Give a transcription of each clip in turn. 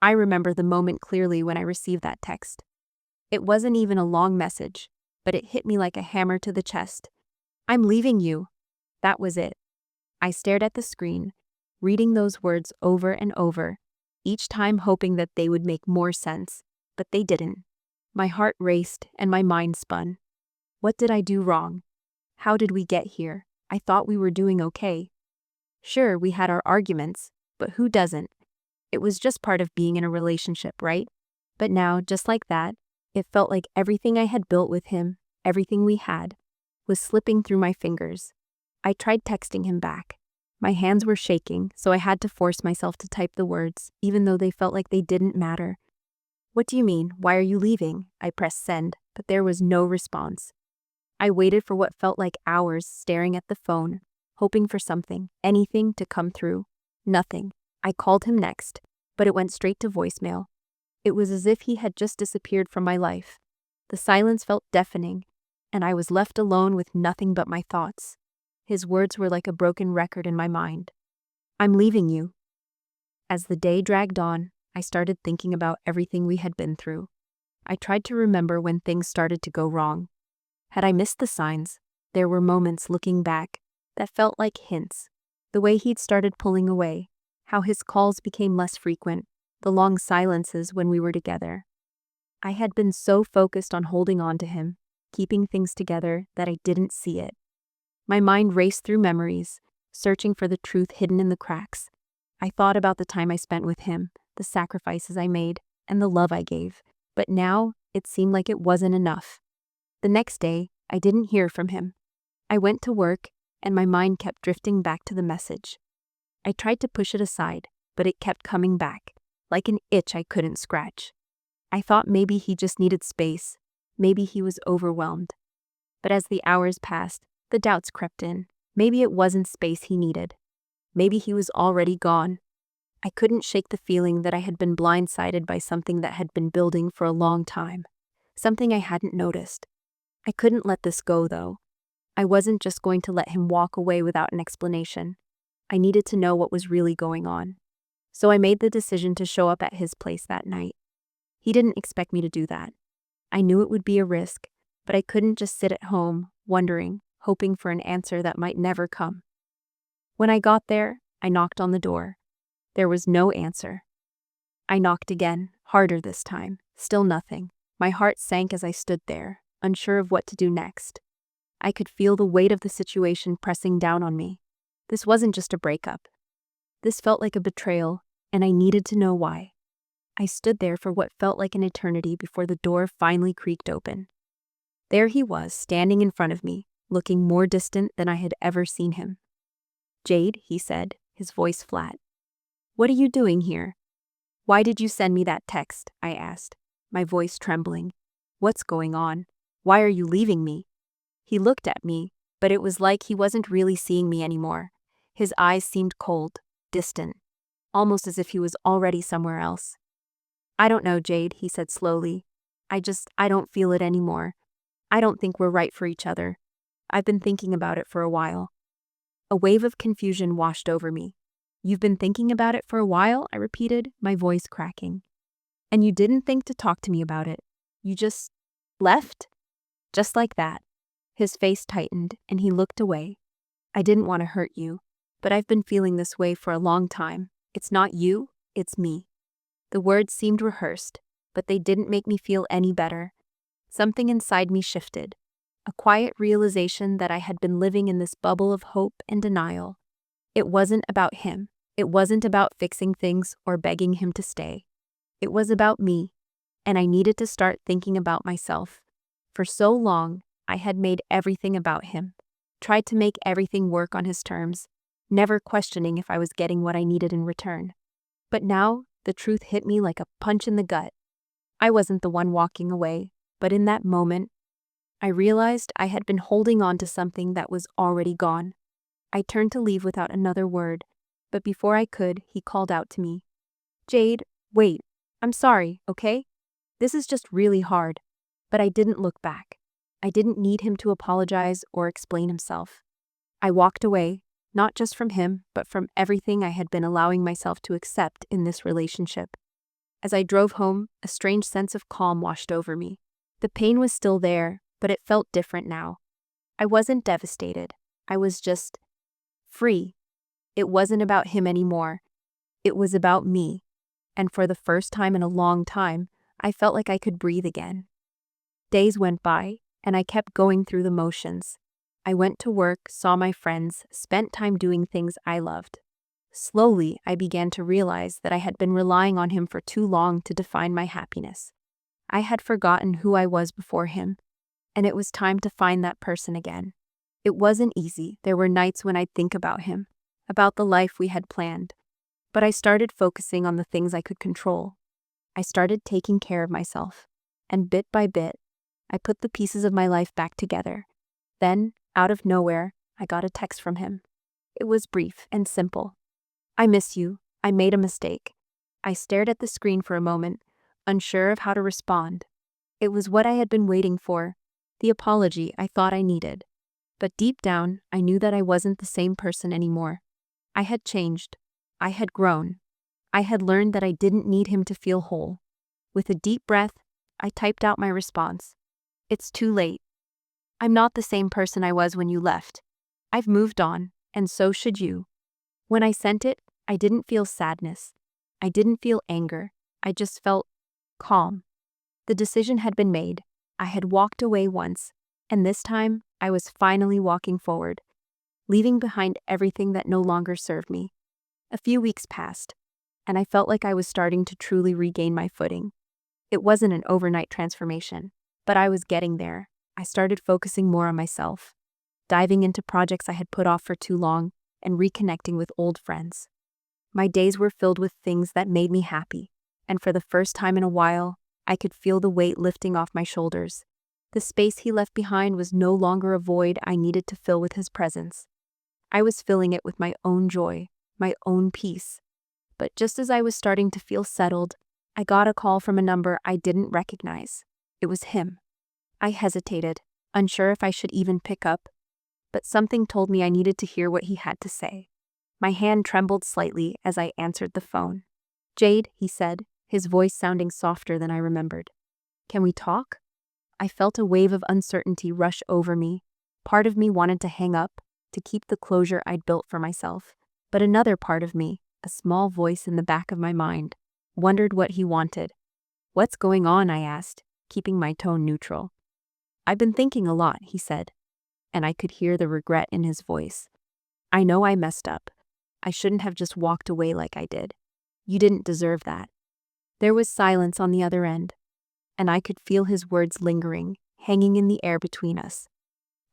I remember the moment clearly when I received that text. It wasn't even a long message, but it hit me like a hammer to the chest. "I'm leaving you." That was it. I stared at the screen, reading those words over and over, each time hoping that they would make more sense, but they didn't. My heart raced and my mind spun. What did I do wrong? How did we get here? I thought we were doing okay. Sure, we had our arguments, but who doesn't? It was just part of being in a relationship, right? But now, just like that, it felt like everything I had built with him, everything we had, was slipping through my fingers. I tried texting him back. My hands were shaking, so I had to force myself to type the words, even though they felt like they didn't matter. "What do you mean? Why are you leaving?" I pressed send, but there was no response. I waited for what felt like hours, staring at the phone, hoping for something, anything to come through. Nothing. I called him next, but it went straight to voicemail. It was as if he had just disappeared from my life. The silence felt deafening, and I was left alone with nothing but my thoughts. His words were like a broken record in my mind. "I'm leaving you." As the day dragged on, I started thinking about everything we had been through. I tried to remember when things started to go wrong. Had I missed the signs? There were moments looking back that felt like hints. The way he'd started pulling away, how his calls became less frequent, the long silences when we were together. I had been so focused on holding on to him, keeping things together, that I didn't see it. My mind raced through memories, searching for the truth hidden in the cracks. I thought about the time I spent with him, the sacrifices I made, and the love I gave. But now, it seemed like it wasn't enough. The next day, I didn't hear from him. I went to work, and my mind kept drifting back to the message. I tried to push it aside, but it kept coming back, like an itch I couldn't scratch. I thought maybe he just needed space, maybe he was overwhelmed. But as the hours passed, the doubts crept in. Maybe it wasn't space he needed. Maybe he was already gone. I couldn't shake the feeling that I had been blindsided by something that had been building for a long time, something I hadn't noticed. I couldn't let this go, though. I wasn't just going to let him walk away without an explanation. I needed to know what was really going on. So I made the decision to show up at his place that night. He didn't expect me to do that. I knew it would be a risk, but I couldn't just sit at home, wondering, hoping for an answer that might never come. When I got there, I knocked on the door. There was no answer. I knocked again, harder this time. Still nothing. My heart sank as I stood there, unsure of what to do next. I could feel the weight of the situation pressing down on me. This wasn't just a breakup. This felt like a betrayal, and I needed to know why. I stood there for what felt like an eternity before the door finally creaked open. There he was, standing in front of me, looking more distant than I had ever seen him. "Jade," he said, his voice flat. "What are you doing here?" "Why did you send me that text?" I asked, my voice trembling. "What's going on? Why are you leaving me?" He looked at me, but it was like he wasn't really seeing me anymore. His eyes seemed cold, distant, almost as if he was already somewhere else. "I don't know, Jade," he said slowly. I don't feel it anymore. I don't think we're right for each other. I've been thinking about it for a while." A wave of confusion washed over me. "You've been thinking about it for a while?" I repeated, my voice cracking. "And you didn't think to talk to me about it? You just left?" Just like that. His face tightened, and he looked away. "I didn't want to hurt you, but I've been feeling this way for a long time. It's not you, it's me." The words seemed rehearsed, but they didn't make me feel any better. Something inside me shifted, a quiet realization that I had been living in this bubble of hope and denial. It wasn't about him. It wasn't about fixing things or begging him to stay. It was about me, and I needed to start thinking about myself. For so long, I had made everything about him, tried to make everything work on his terms, never questioning if I was getting what I needed in return. But now, the truth hit me like a punch in the gut. I wasn't the one walking away, but in that moment, I realized I had been holding on to something that was already gone. I turned to leave without another word, but before I could, he called out to me. "Jade, wait. I'm sorry, okay? This is just really hard." But I didn't look back. I didn't need him to apologize or explain himself. I walked away, not just from him, but from everything I had been allowing myself to accept in this relationship. As I drove home, a strange sense of calm washed over me. The pain was still there, but it felt different now. I wasn't devastated. I was just free. It wasn't about him anymore. It was about me. And for the first time in a long time, I felt like I could breathe again. Days went by, and I kept going through the motions. I went to work, saw my friends, spent time doing things I loved. Slowly, I began to realize that I had been relying on him for too long to define my happiness. I had forgotten who I was before him, and it was time to find that person again. It wasn't easy. There were nights when I'd think about him, about the life we had planned. But I started focusing on the things I could control. I started taking care of myself, and bit by bit, I put the pieces of my life back together. Then, out of nowhere, I got a text from him. It was brief and simple. "I miss you. I made a mistake." I stared at the screen for a moment, unsure of how to respond. It was what I had been waiting for, the apology I thought I needed. But deep down, I knew that I wasn't the same person anymore. I had changed. I had grown. I had learned that I didn't need him to feel whole. With a deep breath, I typed out my response. "It's too late. I'm not the same person I was when you left. I've moved on, and so should you." When I sent it, I didn't feel sadness. I didn't feel anger. I just felt calm. The decision had been made. I had walked away once, and this time I was finally walking forward, leaving behind everything that no longer served me. A few weeks passed, and I felt like I was starting to truly regain my footing. It wasn't an overnight transformation, but I was getting there. I started focusing more on myself, diving into projects I had put off for too long, and reconnecting with old friends. My days were filled with things that made me happy, and for the first time in a while, I could feel the weight lifting off my shoulders. The space he left behind was no longer a void I needed to fill with his presence. I was filling it with my own joy, my own peace. But just as I was starting to feel settled, I got a call from a number I didn't recognize. It was him. I hesitated, unsure if I should even pick up, but something told me I needed to hear what he had to say. My hand trembled slightly as I answered the phone. "Jade," he said, his voice sounding softer than I remembered. "Can we talk?" I felt a wave of uncertainty rush over me. Part of me wanted to hang up, to keep the closure I'd built for myself, but another part of me, a small voice in the back of my mind, wondered what he wanted. "What's going on?" I asked, keeping my tone neutral. "I've been thinking a lot," he said, and I could hear the regret in his voice. "I know I messed up. I shouldn't have just walked away like I did. You didn't deserve that." There was silence on the other end, and I could feel his words lingering, hanging in the air between us.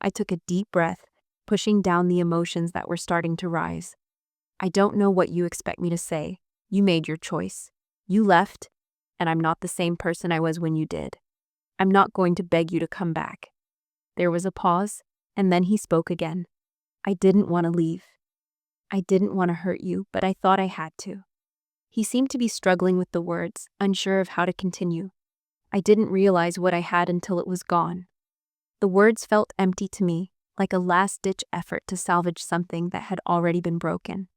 I took a deep breath, pushing down the emotions that were starting to rise. "I don't know what you expect me to say. You made your choice. You left, and I'm not the same person I was when you did. I'm not going to beg you to come back." There was a pause, and then he spoke again. "I didn't want to leave. I didn't want to hurt you, but I thought I had to." He seemed to be struggling with the words, unsure of how to continue. I didn't realize what I had until it was gone. The words felt empty to me, like a last-ditch effort to salvage something that had already been broken.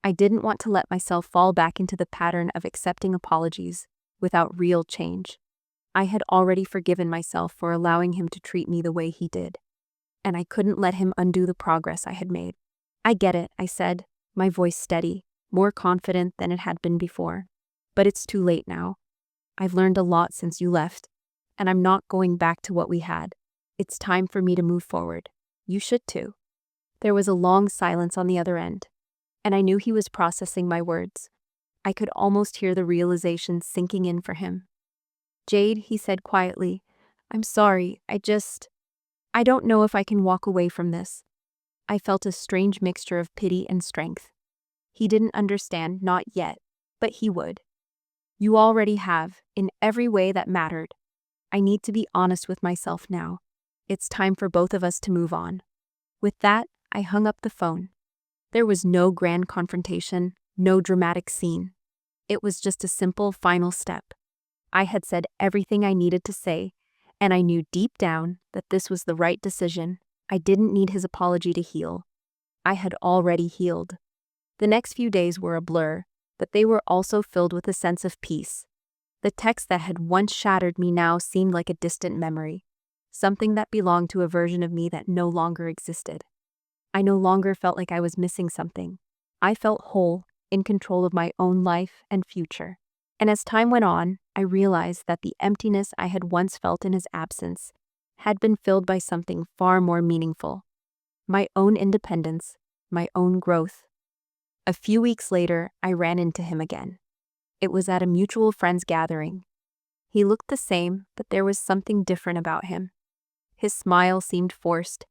I didn't want to let myself fall back into the pattern of accepting apologies without real change. I had already forgiven myself for allowing him to treat me the way he did, and I couldn't let him undo the progress I had made. "I get it," I said, my voice steady, more confident than it had been before. "But it's too late now. I've learned a lot since you left, and I'm not going back to what we had. It's time for me to move forward. You should too." There was a long silence on the other end, and I knew he was processing my words. I could almost hear the realization sinking in for him. "Jade," he said quietly, "I'm sorry, I don't know if I can walk away from this." I felt a strange mixture of pity and strength. He didn't understand, not yet, but he would. "You already have, in every way that mattered. I need to be honest with myself now. It's time for both of us to move on." With that, I hung up the phone. There was no grand confrontation, no dramatic scene. It was just a simple final step. I had said everything I needed to say, and I knew deep down that this was the right decision. I didn't need his apology to heal. I had already healed. The next few days were a blur, but they were also filled with a sense of peace. The text that had once shattered me now seemed like a distant memory, something that belonged to a version of me that no longer existed. I no longer felt like I was missing something. I felt whole, in control of my own life and future. And as time went on, I realized that the emptiness I had once felt in his absence had been filled by something far more meaningful: my own independence, my own growth. A few weeks later, I ran into him again. It was at a mutual friend's gathering. He looked the same, but there was something different about him. His smile seemed forced,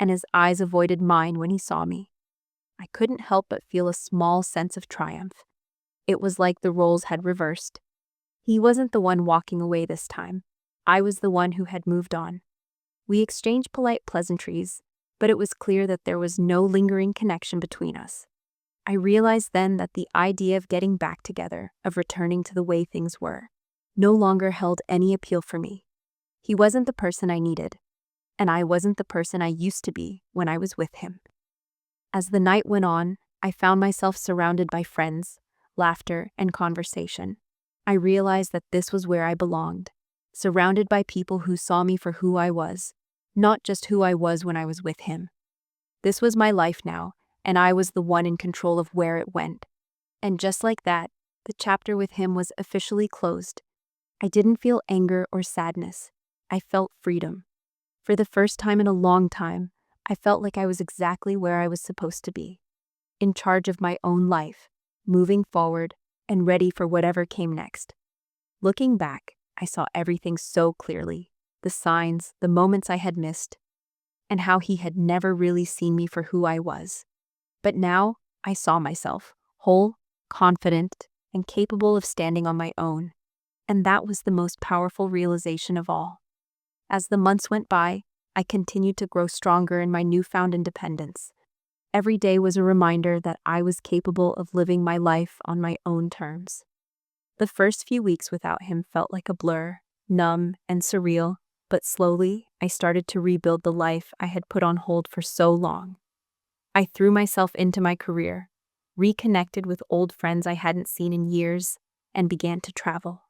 and his eyes avoided mine when he saw me. I couldn't help but feel a small sense of triumph. It was like the roles had reversed. He wasn't the one walking away this time. I was the one who had moved on. We exchanged polite pleasantries, but it was clear that there was no lingering connection between us. I realized then that the idea of getting back together, of returning to the way things were, no longer held any appeal for me. He wasn't the person I needed, and I wasn't the person I used to be when I was with him. As the night went on, I found myself surrounded by friends, laughter, and conversation. I realized that this was where I belonged, surrounded by people who saw me for who I was, not just who I was when I was with him. This was my life now, and I was the one in control of where it went. And just like that, the chapter with him was officially closed. I didn't feel anger or sadness. I felt freedom. For the first time in a long time, I felt like I was exactly where I was supposed to be, in charge of my own life, moving forward, and ready for whatever came next. Looking back, I saw everything so clearly: the signs, the moments I had missed, and how he had never really seen me for who I was. But now, I saw myself, whole, confident, and capable of standing on my own. And that was the most powerful realization of all. As the months went by, I continued to grow stronger in my newfound independence. Every day was a reminder that I was capable of living my life on my own terms. The first few weeks without him felt like a blur, numb and surreal, but slowly I started to rebuild the life I had put on hold for so long. I threw myself into my career, reconnected with old friends I hadn't seen in years, and began to travel.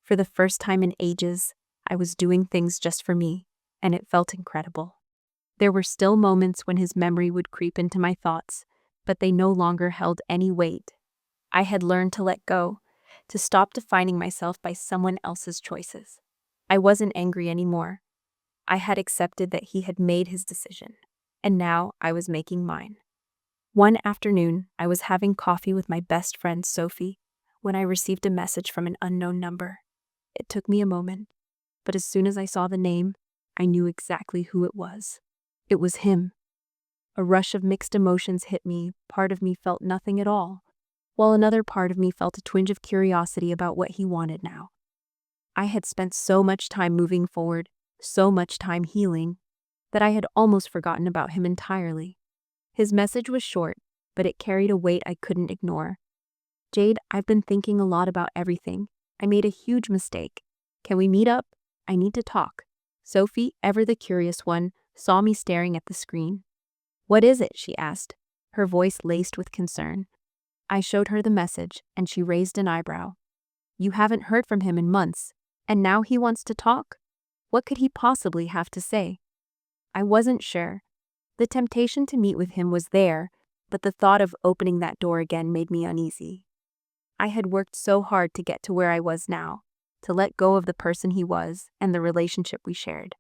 For the first time in ages, I was doing things just for me, and it felt incredible. There were still moments when his memory would creep into my thoughts, but they no longer held any weight. I had learned to let go, to stop defining myself by someone else's choices. I wasn't angry anymore. I had accepted that he had made his decision, and now I was making mine. One afternoon, I was having coffee with my best friend Sophie when I received a message from an unknown number. It took me a moment, but as soon as I saw the name, I knew exactly who it was. It was him. A rush of mixed emotions hit me. Part of me felt nothing at all, while another part of me felt a twinge of curiosity about what he wanted now. I had spent so much time moving forward, so much time healing, that I had almost forgotten about him entirely. His message was short, but it carried a weight I couldn't ignore. "Jade, I've been thinking a lot about everything. I made a huge mistake. Can we meet up? I need to talk." Sophie, ever the curious one, saw me staring at the screen. "What is it?" she asked, her voice laced with concern. I showed her the message, and she raised an eyebrow. "You haven't heard from him in months, and now he wants to talk? What could he possibly have to say?" I wasn't sure. The temptation to meet with him was there, but the thought of opening that door again made me uneasy. I had worked so hard to get to where I was now, to let go of the person he was and the relationship we shared.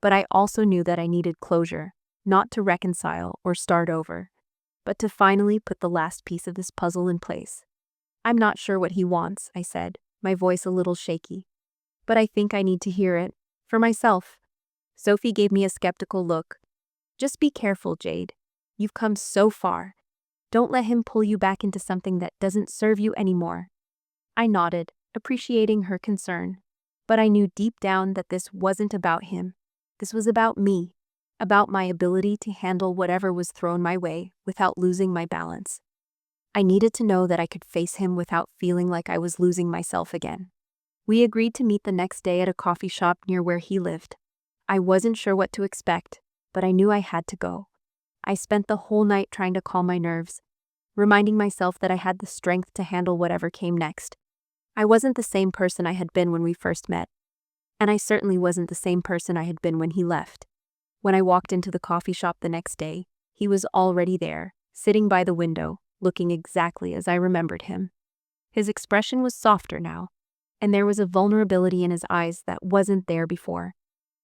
But I also knew that I needed closure, not to reconcile or start over, but to finally put the last piece of this puzzle in place. "I'm not sure what he wants," I said, my voice a little shaky. "But I think I need to hear it, for myself." Sophie gave me a skeptical look. "Just be careful, Jade. You've come so far. Don't let him pull you back into something that doesn't serve you anymore." I nodded, appreciating her concern, but I knew deep down that this wasn't about him. This was about me, about my ability to handle whatever was thrown my way without losing my balance. I needed to know that I could face him without feeling like I was losing myself again. We agreed to meet the next day at a coffee shop near where he lived. I wasn't sure what to expect, but I knew I had to go. I spent the whole night trying to calm my nerves, reminding myself that I had the strength to handle whatever came next. I wasn't the same person I had been when we first met, and I certainly wasn't the same person I had been when he left. When I walked into the coffee shop the next day, he was already there, sitting by the window, looking exactly as I remembered him. His expression was softer now, and there was a vulnerability in his eyes that wasn't there before.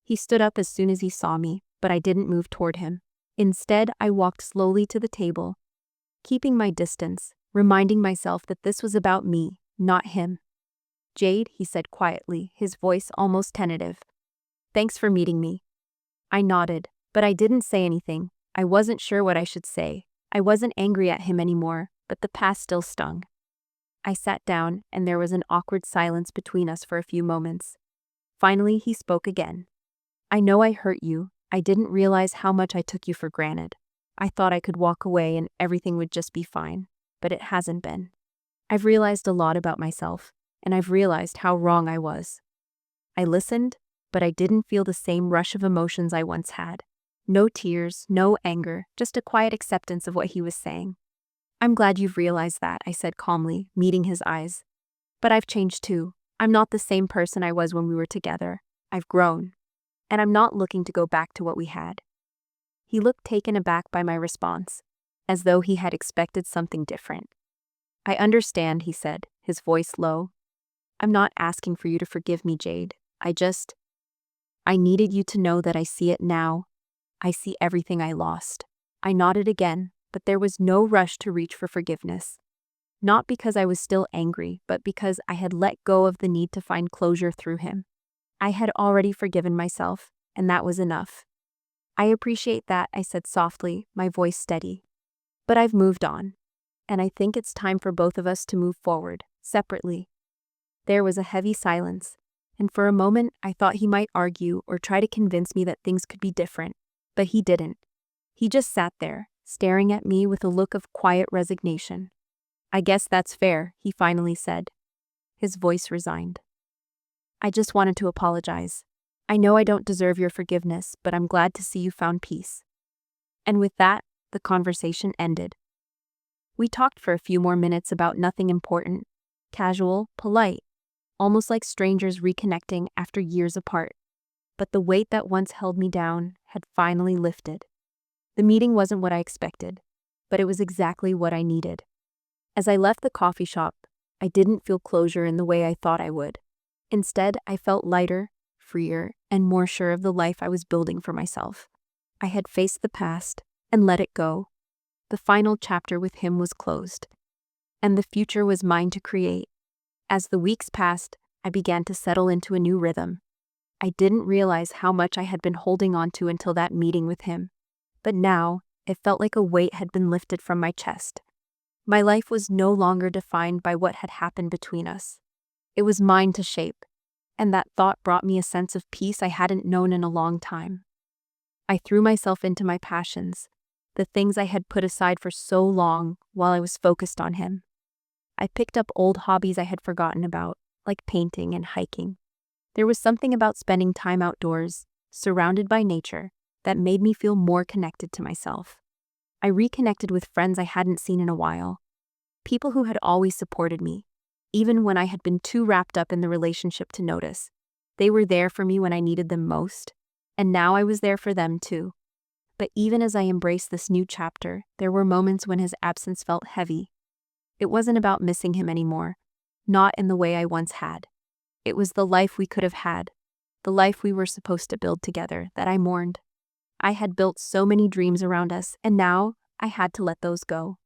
He stood up as soon as he saw me, but I didn't move toward him. Instead, I walked slowly to the table, keeping my distance, reminding myself that this was about me, not him. "Jade," he said quietly, his voice almost tentative. "Thanks for meeting me." I nodded, but I didn't say anything. I wasn't sure what I should say. I wasn't angry at him anymore, but the past still stung. I sat down, and there was an awkward silence between us for a few moments. Finally, he spoke again. "I know I hurt you. I didn't realize how much I took you for granted. I thought I could walk away and everything would just be fine, but it hasn't been. I've realized a lot about myself, and I've realized how wrong I was." I listened, but I didn't feel the same rush of emotions I once had. No tears, no anger, just a quiet acceptance of what he was saying. "I'm glad you've realized that," I said calmly, meeting his eyes. "But I've changed too. I'm not the same person I was when we were together. I've grown. And I'm not looking to go back to what we had." He looked taken aback by my response, as though he had expected something different. "I understand," he said, his voice low. "I'm not asking for you to forgive me, Jade. I needed you to know that I see it now. I see everything I lost." I nodded again, but there was no rush to reach for forgiveness. Not because I was still angry, but because I had let go of the need to find closure through him. I had already forgiven myself, and that was enough. "I appreciate that," I said softly, my voice steady. "But I've moved on, and I think it's time for both of us to move forward, separately." There was a heavy silence, and for a moment I thought he might argue or try to convince me that things could be different, but he didn't. He just sat there, staring at me with a look of quiet resignation. "I guess that's fair," he finally said, his voice resigned. "I just wanted to apologize. I know I don't deserve your forgiveness, but I'm glad to see you found peace." And with that, the conversation ended. We talked for a few more minutes about nothing important, casual, polite, almost like strangers reconnecting after years apart. But the weight that once held me down had finally lifted. The meeting wasn't what I expected, but it was exactly what I needed. As I left the coffee shop, I didn't feel closure in the way I thought I would. Instead, I felt lighter, freer, and more sure of the life I was building for myself. I had faced the past and let it go. The final chapter with him was closed, and the future was mine to create. As the weeks passed, I began to settle into a new rhythm. I didn't realize how much I had been holding on to until that meeting with him, but now it felt like a weight had been lifted from my chest. My life was no longer defined by what had happened between us. It was mine to shape, and that thought brought me a sense of peace I hadn't known in a long time. I threw myself into my passions, the things I had put aside for so long while I was focused on him. I picked up old hobbies I had forgotten about, like painting and hiking. There was something about spending time outdoors, surrounded by nature, that made me feel more connected to myself. I reconnected with friends I hadn't seen in a while, people who had always supported me, even when I had been too wrapped up in the relationship to notice. They were there for me when I needed them most, and now I was there for them too. But even as I embraced this new chapter, there were moments when his absence felt heavy. It wasn't about missing him anymore, not in the way I once had. It was the life we could have had, the life we were supposed to build together, that I mourned. I had built so many dreams around us, and now I had to let those go.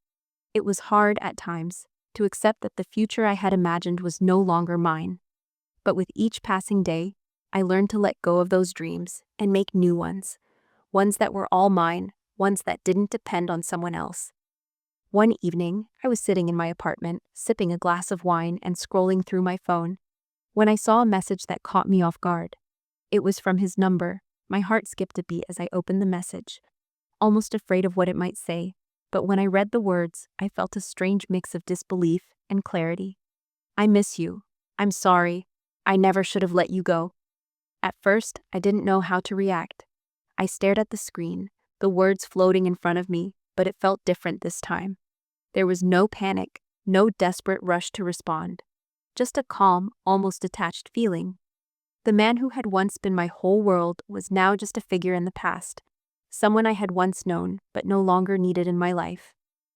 It was hard at times to accept that the future I had imagined was no longer mine. But with each passing day, I learned to let go of those dreams and make new ones that were all mine, ones that didn't depend on someone else. One evening, I was sitting in my apartment, sipping a glass of wine and scrolling through my phone, when I saw a message that caught me off guard. It was from his number. My heart skipped a beat as I opened the message, almost afraid of what it might say, but when I read the words, I felt a strange mix of disbelief and clarity. "I miss you. I'm sorry. I never should have let you go." At first, I didn't know how to react. I stared at the screen, the words floating in front of me, but it felt different this time. There was no panic, no desperate rush to respond. just a calm, almost detached feeling. The man who had once been my whole world was now just a figure in the past, someone I had once known but no longer needed in my life.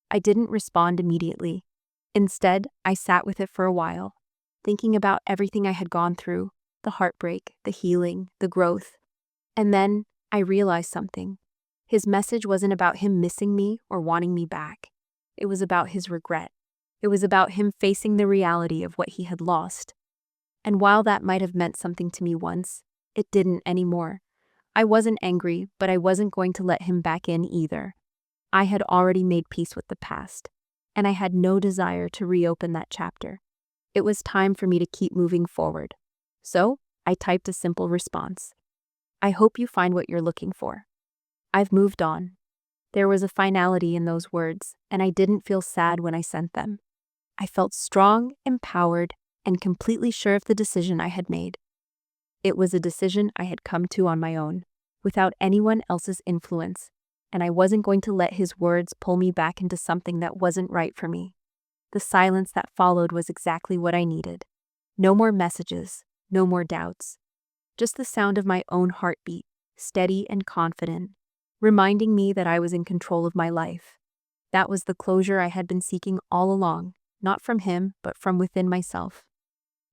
I didn't respond immediately. Instead, I sat with it for a while, thinking about everything I had gone through, the heartbreak, the healing, the growth. And then I realized something. His message wasn't about him missing me or wanting me back. It was about his regret. It was about him facing the reality of what he had lost. And while that might have meant something to me once, it didn't anymore. I wasn't angry, but I wasn't going to let him back in either. I had already made peace with the past, and I had no desire to reopen that chapter. It was time for me to keep moving forward. So, I typed a simple response. I hope you find what you're looking for. I've moved on. There was a finality in those words, and I didn't feel sad when I sent them. I felt strong, empowered, and completely sure of the decision I had made. It was a decision I had come to on my own, without anyone else's influence, and I wasn't going to let his words pull me back into something that wasn't right for me. The silence that followed was exactly what I needed. No more messages, no more doubts. Just the sound of my own heartbeat, steady and confident, reminding me that I was in control of my life. That was the closure I had been seeking all along, not from him, but from within myself.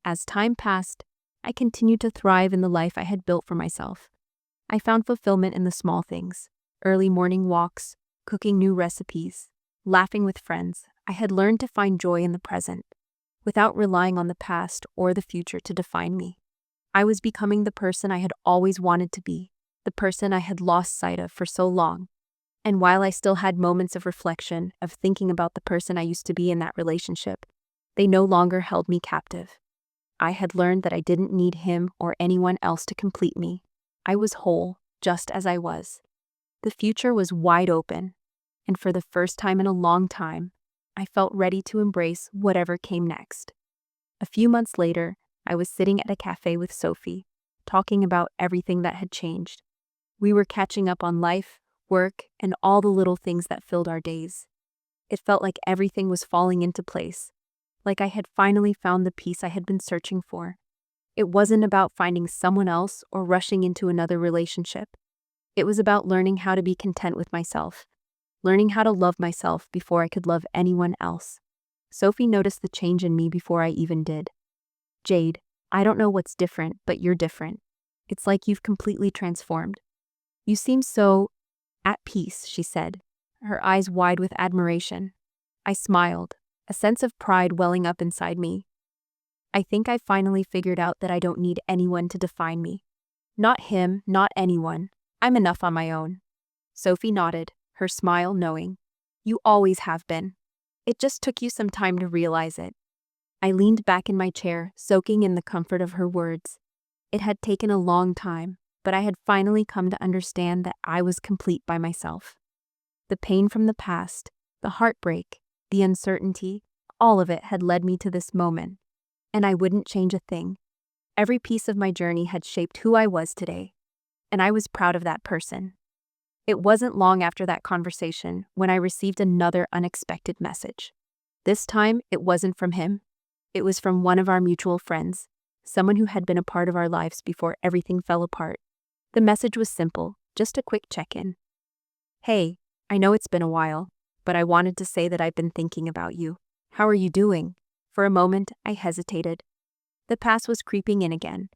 As time passed, I continued to thrive in the life I had built for myself. I found fulfillment in the small things: early morning walks, cooking new recipes, laughing with friends. I had learned to find joy in the present, without relying on the past or the future to define me. I was becoming the person I had always wanted to be, the person I had lost sight of for so long. And while I still had moments of reflection, of thinking about the person I used to be in that relationship, they no longer held me captive. I had learned that I didn't need him or anyone else to complete me. I was whole, just as I was. The future was wide open, and for the first time in a long time, I felt ready to embrace whatever came next. A few months later, I was sitting at a cafe with Sophie, talking about everything that had changed. We were catching up on life, work, and all the little things that filled our days. It felt like everything was falling into place, like I had finally found the peace I had been searching for. It wasn't about finding someone else or rushing into another relationship. It was about learning how to be content with myself, learning how to love myself before I could love anyone else. Sophie noticed the change in me before I even did. Jade, I don't know what's different, but you're different. It's like you've completely transformed. You seem so at peace, she said, her eyes wide with admiration. I smiled, a sense of pride welling up inside me. I think I finally figured out that I don't need anyone to define me. Not him, not anyone. I'm enough on my own. Sophie nodded, her smile knowing. You always have been. It just took you some time to realize it. I leaned back in my chair, soaking in the comfort of her words. It had taken a long time, but I had finally come to understand that I was complete by myself. The pain from the past, the heartbreak, the uncertainty, all of it had led me to this moment, and I wouldn't change a thing. Every piece of my journey had shaped who I was today, and I was proud of that person. It wasn't long after that conversation when I received another unexpected message. This time, it wasn't from him. It was from one of our mutual friends, someone who had been a part of our lives before everything fell apart. The message was simple, just a quick check-in. Hey, I know it's been a while, but I wanted to say that I've been thinking about you. How are you doing? For a moment, I hesitated. The past was creeping in again,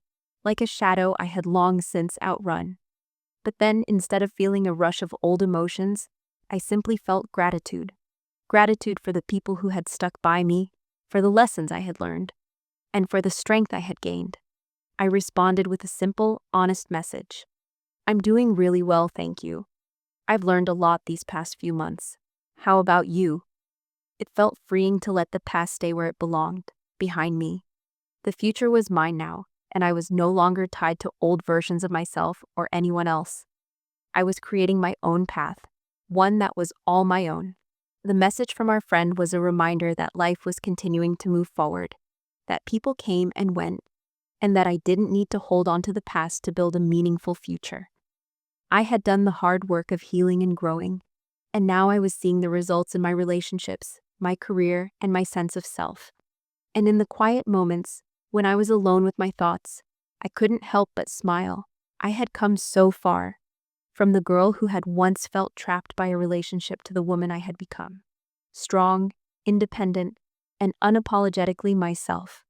like a shadow I had long since outrun. But then, instead of feeling a rush of old emotions, I simply felt gratitude. Gratitude for the people who had stuck by me, for the lessons I had learned, and for the strength I had gained. I responded with a simple, honest message. I'm doing really well, thank you. I've learned a lot these past few months. How about you? It felt freeing to let the past stay where it belonged, behind me. The future was mine now, and I was no longer tied to old versions of myself or anyone else. I was creating my own path, one that was all my own. The message from our friend was a reminder that life was continuing to move forward, that people came and went, and that I didn't need to hold on to the past to build a meaningful future. I had done the hard work of healing and growing, and now I was seeing the results in my relationships, my career, and my sense of self. And in the quiet moments, when I was alone with my thoughts, I couldn't help but smile. I had come so far, from the girl who had once felt trapped by a relationship to the woman I had become. Strong, independent, and unapologetically myself.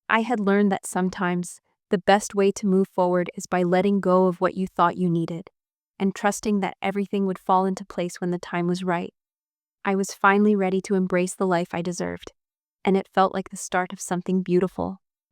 I had learned that sometimes the best way to move forward is by letting go of what you thought you needed and trusting that everything would fall into place when the time was right. I was finally ready to embrace the life I deserved, and it felt like the start of something beautiful.